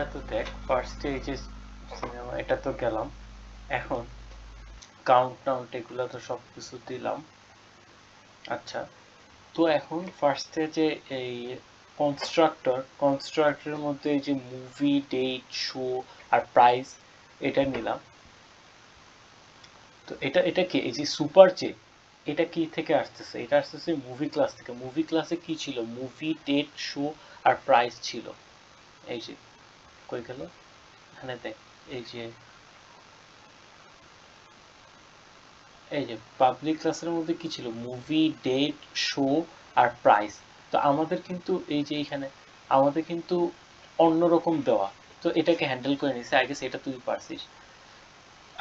আচ্ছা, তো দেখ ফার্স্টে এই যে সিনেমা এটা তো গেলাম। এখন কাউন্ট এগুলো তো সব কিছু দিলাম। আচ্ছা, তো এখন ফার্স্টে যে এই কনস্ট্রাক্টরের মধ্যে এই যে মুভি ডেট শো আর প্রাইস এটা নিলাম। তো এটা কি এই যে সুপার চে, এটা কি থেকে আসতেছে? এটা আসতেছে মুভি ক্লাস থেকে। মুভি ক্লাসে কি ছিল? মুভি ডেট শো আর প্রাইস ছিল। এই যে কই গেল, এখানে দেখ। এই যে এই যে পাবলিক ক্লাসের মধ্যে কি ছিল? মুভি ডেট শো আর প্রাইস। তো আমাদের কিন্তু এই যে এখানে আমাদের কিন্তু অন্যরকম দেওয়া। তো এটাকে হ্যান্ডেল করে নিছে, আই গেস এটা তুই পারছিস।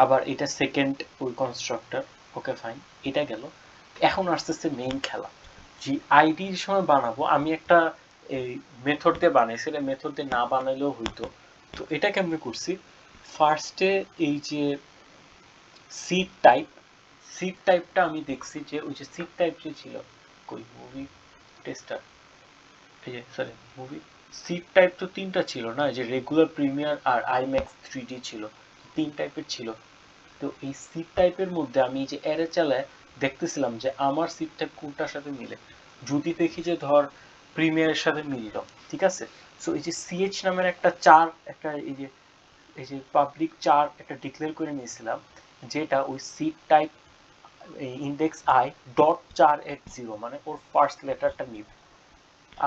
আবার এটা সেকেন্ড ওই কনস্ট্রাক্টর। ওকে ফাইন, এটা গেল। এখন আসতেছে মেইন খেলা। যে আইডির সময় বানাবো আমি একটা এই মেথড দিয়ে বানাইছি, এটা মেথড দিয়ে না বানাইলেও হইতো। তো এটা কেমনে করছি? ফার্স্টে এই যে সিট টাইপ, সিট টাইপটা আমি দেখছি যে ওই যে সিট টাইপ যে ছিল কই মুভি টেস্টার, এই যে সরি মুভি সিট টাইপ তো তিনটা ছিল না, যে রেগুলার প্রিমিয়ার আর আইম্যাক্স 3D ছিল, তিন টাইপের ছিল। তো এই সিট টাইপের মধ্যে আমি যে অ্যারে চালায় দেখতেছিলাম যে আমার সিট টাইপ কোনটার সাথে মিলে। যদি দেখি যে ধর প্রিমিয়ারের সাথে মিলল, ঠিক আছে। সো এই যে সিএইচ নামের একটা চার, একটা এই যে পাবলিক চার একটা ডিক্লেয়ার করে নিয়েছিলাম, যেটা ওই seat type index I dot 480, মানে ওর ফার্স্ট লেটারটা নিবে।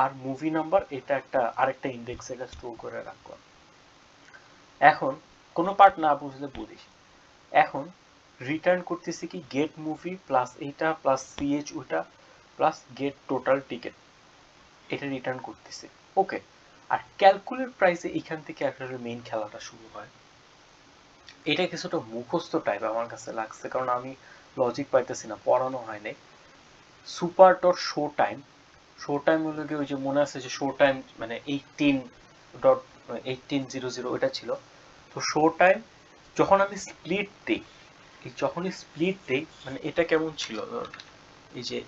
আর মুভি নাম্বার এটা একটা আরেকটা ইন্ডেক্স এটা স্টোর করে রাখলাম। এখন কোনো পার্ট না বুঝলে বলিস। এখন রিটার্ন করতেছি কি গেট মুভি প্লাস এইটা প্লাস সিএইচ ওটা প্লাস গেট টোটাল টিকেট, এটা রিটার্ন করতেছি। ওকে। আর ক্যালকুলেট প্রাইসে এখান থেকে একটা মেইন খেলাটা শুরু হয়। এটা কিছুটা মুখস্থ টাইপ আমার কাছে লাগছে, কারণ আমি লজিক পাইতেছি না, পড়ানো হয় নাই। Super dot show time, show time হলো কি ওই যে মনে আছে যে শো টাইম মানে 18.1800 ওইটা ছিল। তো শো টাইম যখন আমি স্প্লিট দিই, এই যখনই স্প্লিট দিই মানে এটা কেমন ছিল, এই যে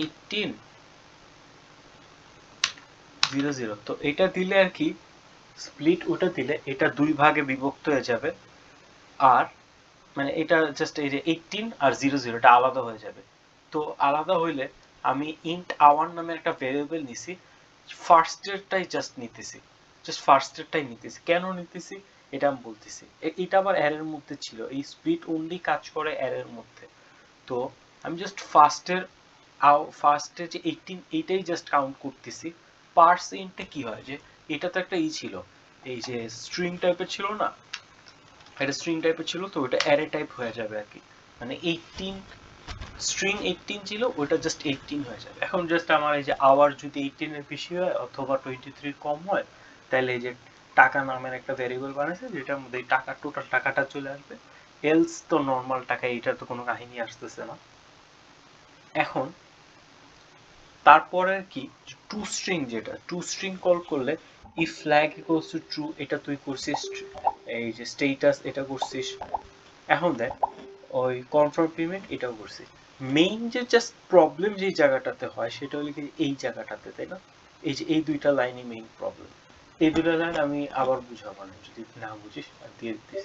1800, তো এটা দিলে আর কি স্প্লিট ওটা দিলে এটা দুই ভাগে বিভক্ত হয়ে যাবে। আর মানে এটা জাস্ট এই যে 18 আর 00 এটা আলাদা হয়ে যাবে। তো আলাদা হইলে আমি ইন্ট আওয়ার নামে একটা ভেরিয়েবল নিছি, ফার্স্টেরটাই জাস্ট নিতেছি, জাস্ট ফার্স্টেরটাই নিতেছি। কেন নিতেছি এটা আমি বলতেছি। এটা আবার অ্যারের মধ্যে ছিল, এই স্প্লিট অনলি কাজ করে অ্যারের মধ্যে। তো আমি জাস্ট ফার্স্টের যে 18 এইটাই জাস্ট কাউন্ট করতেছি। পার্স ইন্টে কি হয় যে এটা তো একটা ছিল, এই যে স্ট্রিং টাইপের ছিল না, এটা স্ট্রিং টাইপের ছিল, তো ওটা অ্যারে টাইপ হয়ে যাবে আর কি। মানে 18 স্ট্রিং 18 ছিল, ওটা জাস্ট 18 হয়ে যাবে। এখন জাস্ট আমার এই যে আওয়ার যদি 18 এর বেশি হয় অথবা 23 কম হয়, তাহলে এই যে টাকা নামের একটা ভ্যারিয়েবল বানাইছে যেটার মধ্যে টাকা টোটাল টাকাটা চলে আসবে। এলস তো নর্মাল টাকা, এটা তো কোনো কাহিনী আসতেছে না। এখন তারপরে কি টু স্ট্রিং, যেটা টু স্ট্রিং কল করলে if flag equals to true এটা তুই করছিস, এই যে স্টেটাস এটা করছিস। এখন দেখ ওই কনফার্ম পেমেন্ট এটাও করছি। মেইন যে জাস্ট প্রবলেম যে জায়গাটাতে হয় সেটা হলো কি এই জায়গাটাতে, তাই না? এই যে এই দুইটা লাইনই মেইন প্রবলেম। এই দুইটা লাইন আমি আবার বুঝাবো না, যদি না বুঝিস আর দিয়ে দিচ্ছি।